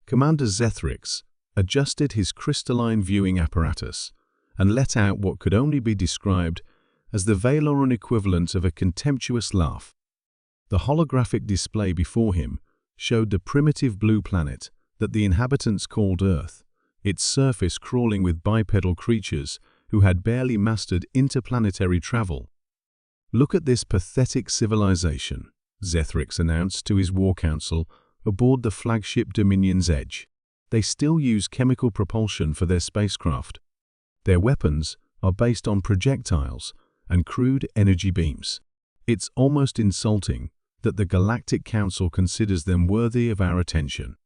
Commander Zethrix adjusted his crystalline viewing apparatus and let out what could only be described as the Valoran equivalent of a contemptuous laugh. The holographic display before him showed the primitive blue planet that the inhabitants called Earth, its surface crawling with bipedal creatures who had barely mastered interplanetary travel. "Look at this pathetic civilization," Zethrix announced to his war council aboard the flagship Dominion's Edge. "They still use chemical propulsion for their spacecraft. Their weapons are based on projectiles and crude energy beams. It's almost insulting that the Galactic Council considers them worthy of our attention."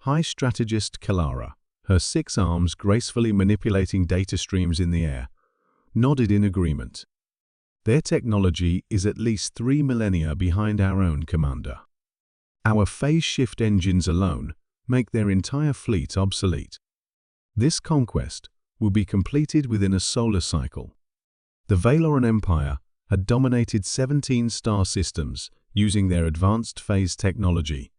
High Strategist Kalara, her 6 arms gracefully manipulating data streams in the air, nodded in agreement. "Their technology is at least 3 millennia behind our own, Commander. Our phase shift engines alone make their entire fleet obsolete. This conquest will be completed within a solar cycle." The Valoran Empire had dominated 17 star systems using their advanced phase technology,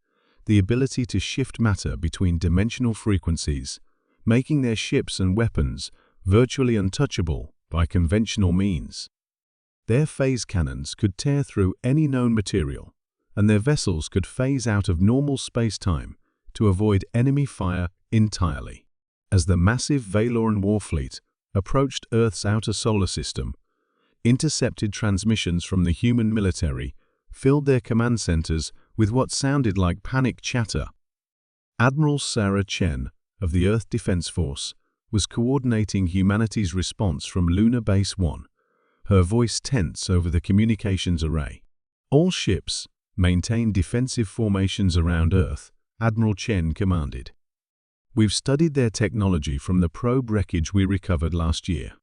the ability to shift matter between dimensional frequencies, making their ships and weapons virtually untouchable by conventional means. Their phase cannons could tear through any known material, and their vessels could phase out of normal space-time to avoid enemy fire entirely. As the massive Valoran warfleet approached Earth's outer solar system, intercepted transmissions from the human military filled their command centers with what sounded like panic chatter. Admiral Sarah Chen of the Earth Defense Force was coordinating humanity's response from Lunar Base 1, her voice tense over the communications array. "All ships maintain defensive formations around Earth," Admiral Chen commanded. "We've studied their technology from the probe wreckage we recovered last year.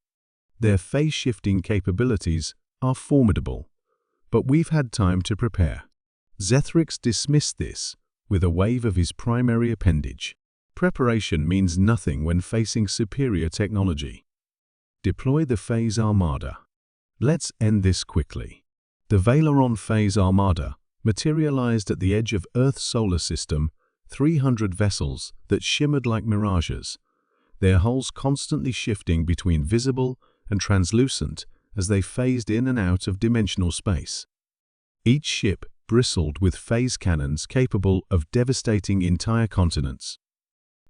Their phase-shifting capabilities are formidable, but we've had time to prepare." Zethrix dismissed this with a wave of his primary appendage. Preparation means nothing when facing superior technology. "Deploy the phase Armada. Let's end this quickly." The Valoran phase Armada materialized at the edge of Earth's solar system, 300 vessels that shimmered like mirages, their hulls constantly shifting between visible and translucent as they phased in and out of dimensional space. Each ship bristled with phase cannons capable of devastating entire continents.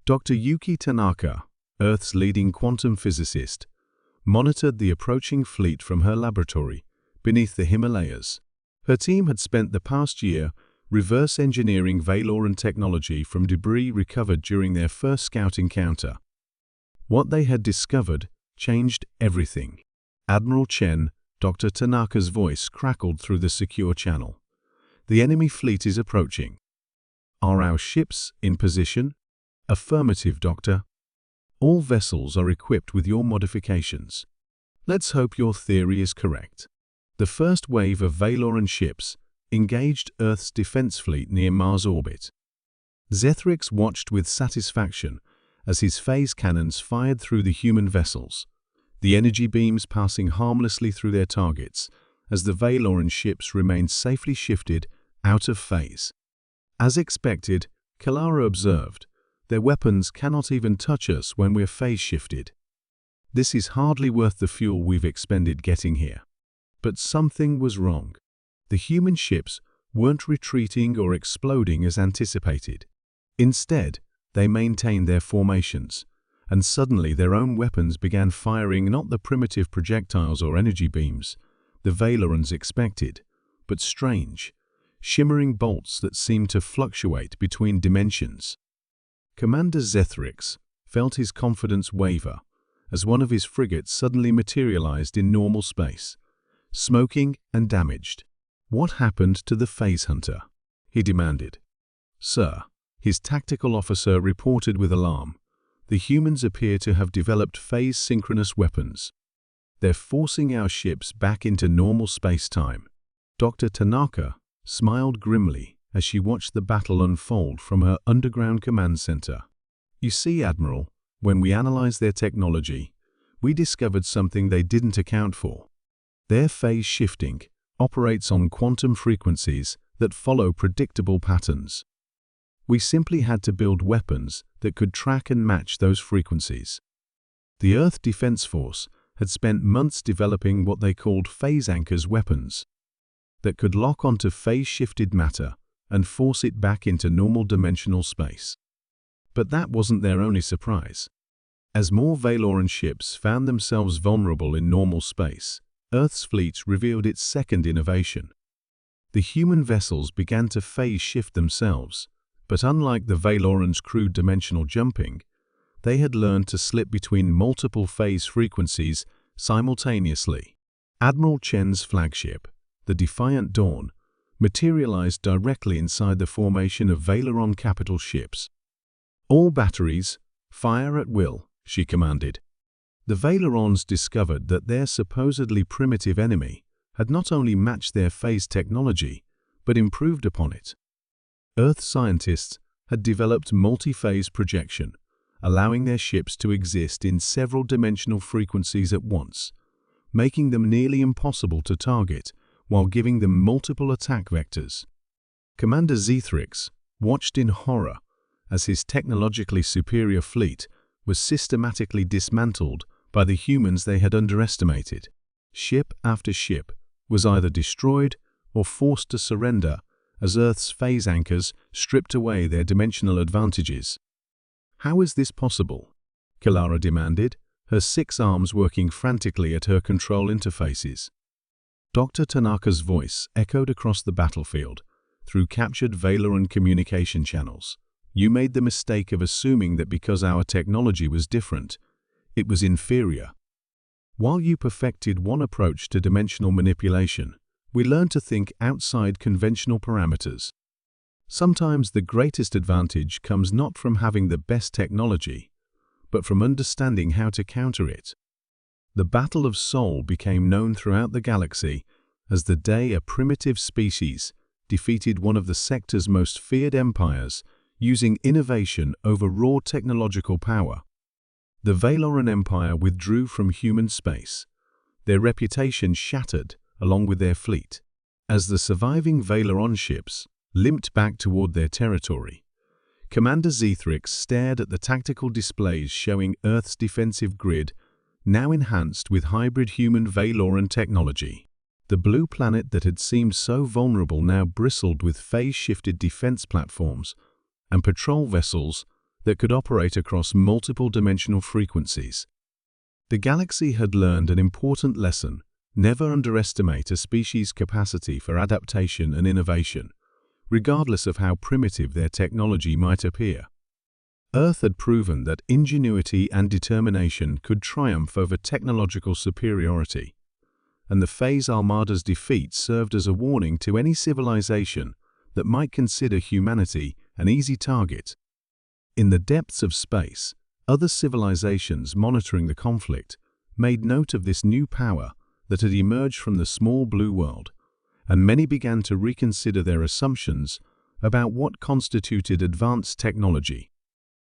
Dr. Yuki Tanaka, Earth's leading quantum physicist, monitored the approaching fleet from her laboratory beneath the Himalayas. Her team had spent the past year reverse engineering Valoran technology from debris recovered during their first scout encounter. What they had discovered changed everything. Admiral Chen, Dr. Tanaka's voice crackled through the secure channel. "The enemy fleet is approaching. Are our ships in position?" "Affirmative, Doctor. All vessels are equipped with your modifications. Let's hope your theory is correct." The first wave of Valoran ships engaged Earth's defense fleet near Mars orbit. Zethrix watched with satisfaction as his phase cannons fired through the human vessels, the energy beams passing harmlessly through their targets as the Valoran ships remained safely shifted out of phase. As expected, Kalara observed, "Their weapons cannot even touch us when we're phase shifted. This is hardly worth the fuel we've expended getting here." But something was wrong. The human ships weren't retreating or exploding as anticipated. Instead, they maintained their formations, and suddenly their own weapons began firing not the primitive projectiles or energy beams the Valorans expected, but strange, shimmering bolts that seemed to fluctuate between dimensions. Commander Zethrix felt his confidence waver as one of his frigates suddenly materialized in normal space, smoking and damaged. "What happened to the phase hunter?" he demanded. "Sir," his tactical officer reported with alarm, "the humans appear to have developed phase-synchronous weapons. They're forcing our ships back into normal space-time." Dr. Tanaka smiled grimly as she watched the battle unfold from her underground command center. "You see, Admiral, when we analyzed their technology, we discovered something they didn't account for. Their phase shifting operates on quantum frequencies that follow predictable patterns. We simply had to build weapons that could track and match those frequencies. The Earth Defense Force had spent months developing what they called phase anchors weapons that could lock onto phase-shifted matter and force it back into normal dimensional space. But that wasn't their only surprise. As more Valoran ships found themselves vulnerable in normal space, Earth's fleet revealed its second innovation. The human vessels began to phase-shift themselves, but unlike the Valorans' crude dimensional jumping, they had learned to slip between multiple phase frequencies simultaneously. Admiral Chen's flagship, the Defiant Dawn, materialized directly inside the formation of Valoran capital ships. "All batteries, fire at will," she commanded. The Valorans discovered that their supposedly primitive enemy had not only matched their phase technology, but improved upon it. Earth scientists had developed multi-phase projection, allowing their ships to exist in several dimensional frequencies at once, making them nearly impossible to target while giving them multiple attack vectors. Commander Zethrix watched in horror as his technologically superior fleet was systematically dismantled by the humans they had underestimated. Ship after ship was either destroyed or forced to surrender as Earth's phase anchors stripped away their dimensional advantages. "How is this possible?" Kilara demanded, her 6 arms working frantically at her control interfaces. Dr. Tanaka's voice echoed across the battlefield through captured Valoran communication channels. "You made the mistake of assuming that because our technology was different, it was inferior. While you perfected one approach to dimensional manipulation, we learned to think outside conventional parameters. Sometimes the greatest advantage comes not from having the best technology, but from understanding how to counter it." The Battle of Sol became known throughout the galaxy as the day a primitive species defeated one of the sector's most feared empires using innovation over raw technological power. The Valoran Empire withdrew from human space, their reputation shattered along with their fleet. As the surviving Valoran ships limped back toward their territory, Commander Zethrix stared at the tactical displays showing Earth's defensive grid, now enhanced with hybrid human Valoran technology. The blue planet that had seemed so vulnerable now bristled with phase-shifted defense platforms and patrol vessels that could operate across multiple dimensional frequencies. The galaxy had learned an important lesson: never underestimate a species' capacity for adaptation and innovation, regardless of how primitive their technology might appear. Earth had proven that ingenuity and determination could triumph over technological superiority, and the Phase Armada's defeat served as a warning to any civilization that might consider humanity an easy target. In the depths of space, other civilizations monitoring the conflict made note of this new power that had emerged from the small blue world, and many began to reconsider their assumptions about what constituted advanced technology.